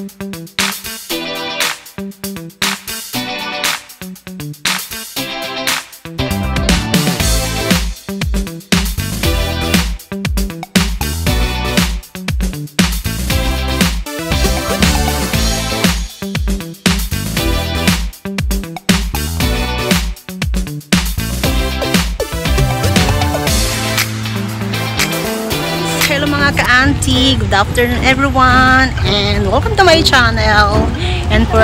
Hello mga ka-auntie, good afternoon everyone, and welcome to my channel. And for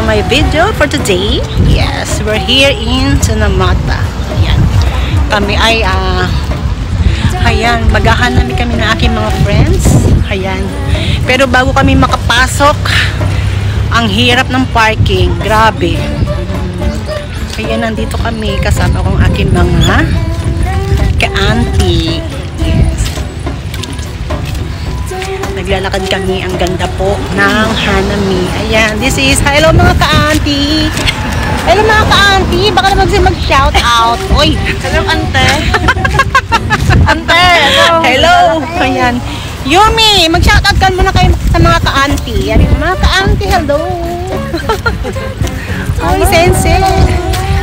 my video for today, yes, we're here in Sunamata. Ayan. Kami ay ayan, maghahanap kami ng aking mga friends. Ayan. Pero bago kami makapasok, ang hirap ng parking, grabe. Ayan, nandito kami kasama kong aking mga ka-auntie. Naglalakad kami, ang ganda po ng Hanami. Ayan, this is, hello mga ka-auntie. Hello mga ka-auntie, baka naman siya mag-shout out. Oy, hello ante. Ante, hello. Hello. Ayan. Yumi, mag-shout out ka muna kayo sa mga ka-auntie. Ayan, mga ka-auntie, hello. Oy, sensei.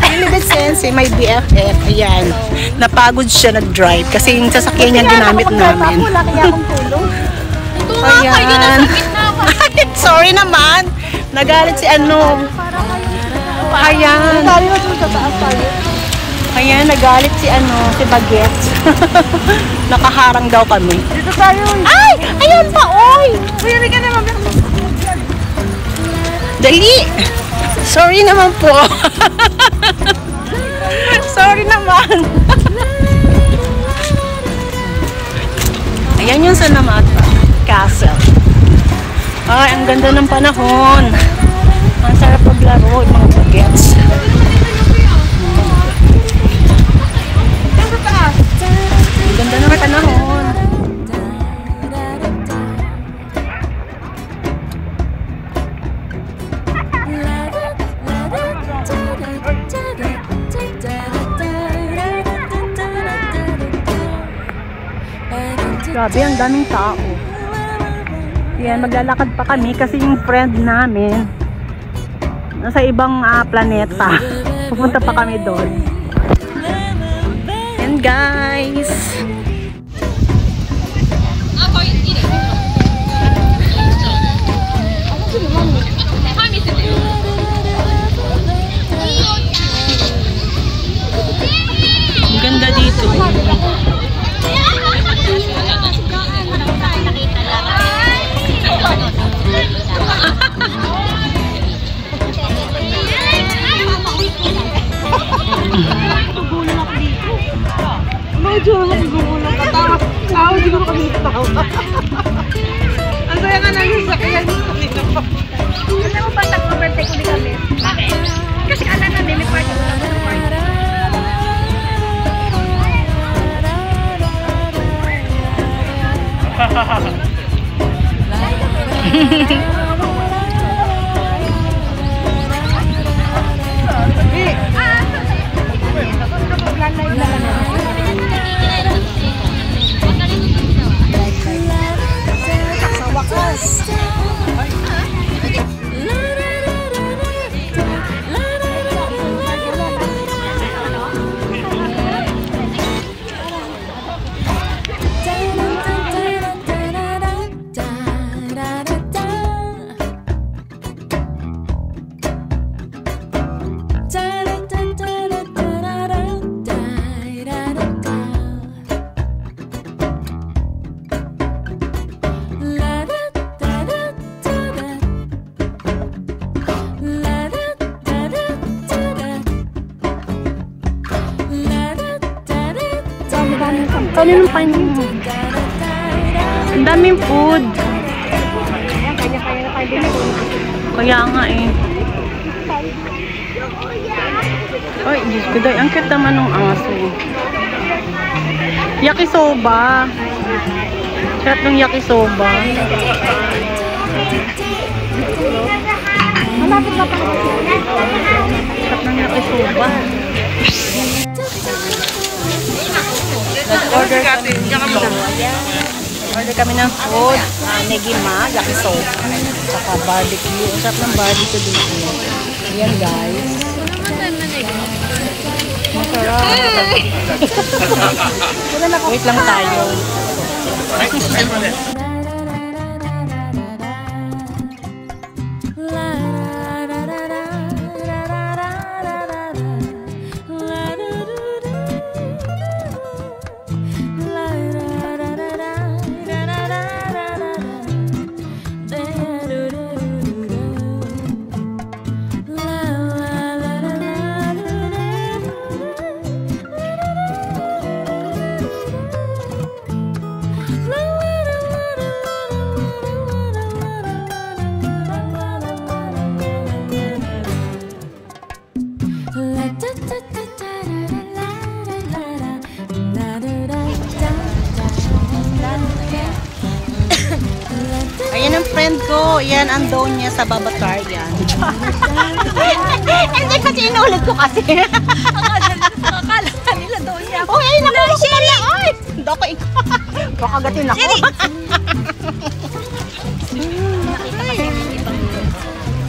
Lilibet sensei, my BFF. Ayan. Napagod siya nag-drive kasi yung sasakyan niya ginamit namin. Wala kaya akong tulong. Ayan. Sorry naman. Nagalit si ano. Ayan. Ayan, nagalit si ano, si Bagets. Nakaharang daw kami. Dito tayo. Ay! Ayan pa, oy! Pwede ka naman. Dali! Sorry naman po. Sorry naman. Ayan yung Sunamata Castle. Ay, ang ganda ng panahon. Ang sarap paglaro, yung mga bagets. Ang ganda ng panahon. Grabe, ang daming tao. Yan, maglalakad pa kami kasi yung friend namin nasa ibang planeta. Pupunta pa kami doon. And guys, ang ganda dito. Medyo nagugulong ka. Tao, di ko kami tao. Ang saya nga nang sasakyan dito. Kasi mo pag nag-birthday ko di kami. Bakit? Kasi alam na may party ko lang sa party. Kaninong pa yun? Ang daming food. Kaya nga eh. Ay, Diyos ko dahil. Ang cute naman ng aso. Yakisoba. Sarap ng yakisoba. Malapit na pa kasi. Sarap ng yakisoba. Nag-order kami. Order kami ng food. Negima, yakiso. Tsaka barbecue. Ang sarap ng barbecue dito. Ayan guys. Masarap. Wait lang tayo. Ayan ang friend ko. Yan ang doon niya sa Babatarian. Hindi kasi inulit ko kasi. Akala ka nila doon niya. Oh, ay, naku, pala. Ay, hindi ako ikaw. Baka gatin ako.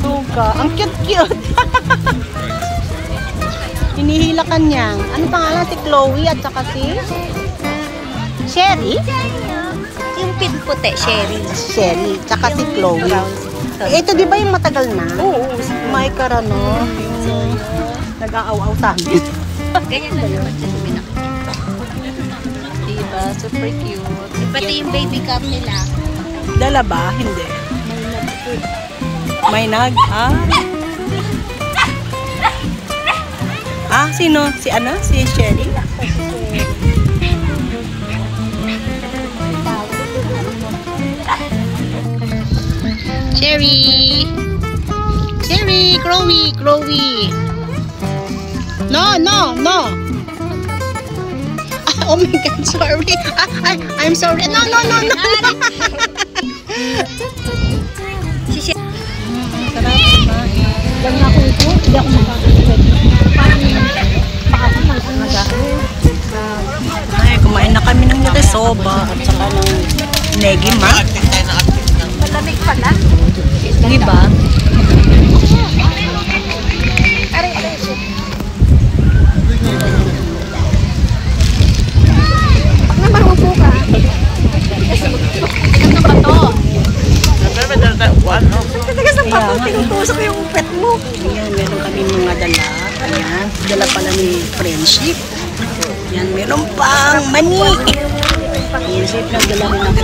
Suka. Ang cute-cute. Hinihila ka niya. Ano pangalan? Si Chloe at saka si Sherry? Yung pin puti, Sherry. Sherry. Tsaka si Chloe. Ito di ba yung matagal na? Oo. May karano. Yung nag-aaw-aw sa amin. Ganyan lang naman siya sa binak. Diba? Super cute. Pati yung baby cup nila. Dala ba? Hindi. May nag? Sino? Si ano? Si Sherry? Sherry! Sherry! Chloe! Chloe! No! Oh my God, sorry. I'm sorry. No. Sarap ba? Ganyan ako ito. Hindi ako makakasipid. Ay, kumain na kami ng yakisoba at saka ng negima. Malamig pala. Diba? Aray. Pag naman upo ka. Ano ba to? Tigas ng pato, tinutusok yung pet mo. Ayan, meron kami mga dala. Ayan, dala pala ni Friendship. Ayan, meron pang mani. Friendship, nagdala rin ako na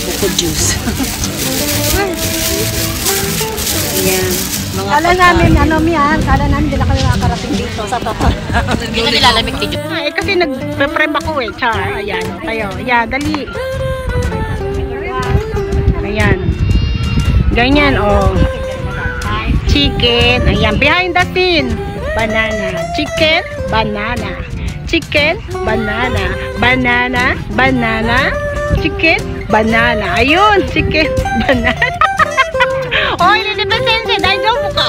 buko juice. Ayan, mga Kala namin, kala namin hindi na kami nakakarating dito sa totoo. Hindi na nilalamig dito. Kasi nagpe-prep ako Char. Ayan, tayo. Ayan, dali. Ayan. Ganyan, Chicken. Ayan, behind the scene. Banana. Chicken, banana. Chicken, banana. Banana, banana. Chicken, banana. Ayun, chicken, banana. Oy, Lilipa Sensei, dahil daw mo ka.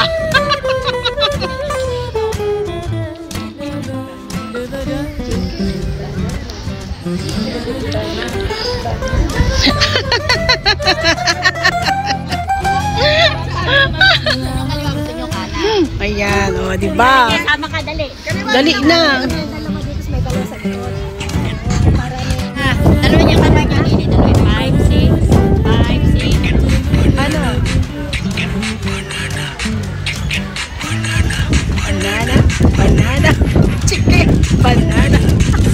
Ayan, diba? Sama ka, dali. Dali na. Dalawa dito, may dalawa sa likod. Dalawa niya kamay niya ini, dalawa 5, 6, 5, 6. Ano? Banana, banana, chicken, banana,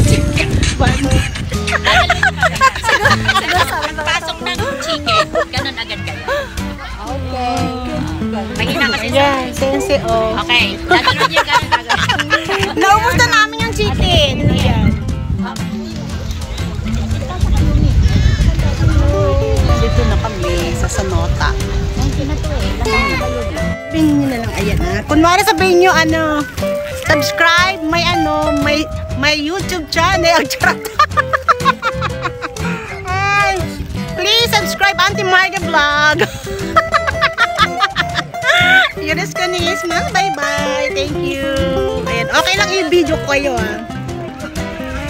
chicken, banana. Pasok ng chicken, ganun agad kayo. Okay. Mahina kasi sa... Ayan, Sensei, Okay, dadalo niya ganun agad. Naubos na namin yung chicken. Ayan. Dito na kami sa Sanota. Sabihin nyo na lang, ayan kunwari sabihin nyo, subscribe, may YouTube channel. Ay, please subscribe Auntie Marga Vlog. Yuris ko ni Isma. Bye-bye. Thank you. Ayan, okay lang i-video ko kayo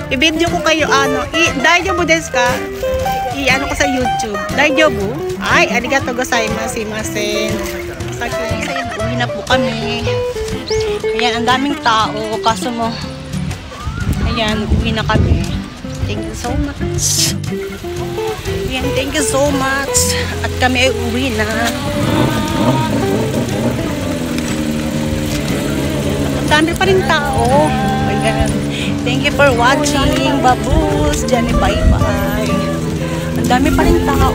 I-video ko kayo, daijoubu desu ka? I-ano ko sa YouTube. Daijoubu? Ay, arigatou gozaimasu. Imasen. Uwi na po kami. Ayan, ang daming tao. Kaso mo, ayan, uwi na kami. Thank you so much. Ayan, thank you so much. At kami ay uwi na. Dami pa rin tao. Ayan. Thank you for watching. Babus. Diyan, bye-bye. Ang dami pa rin tao.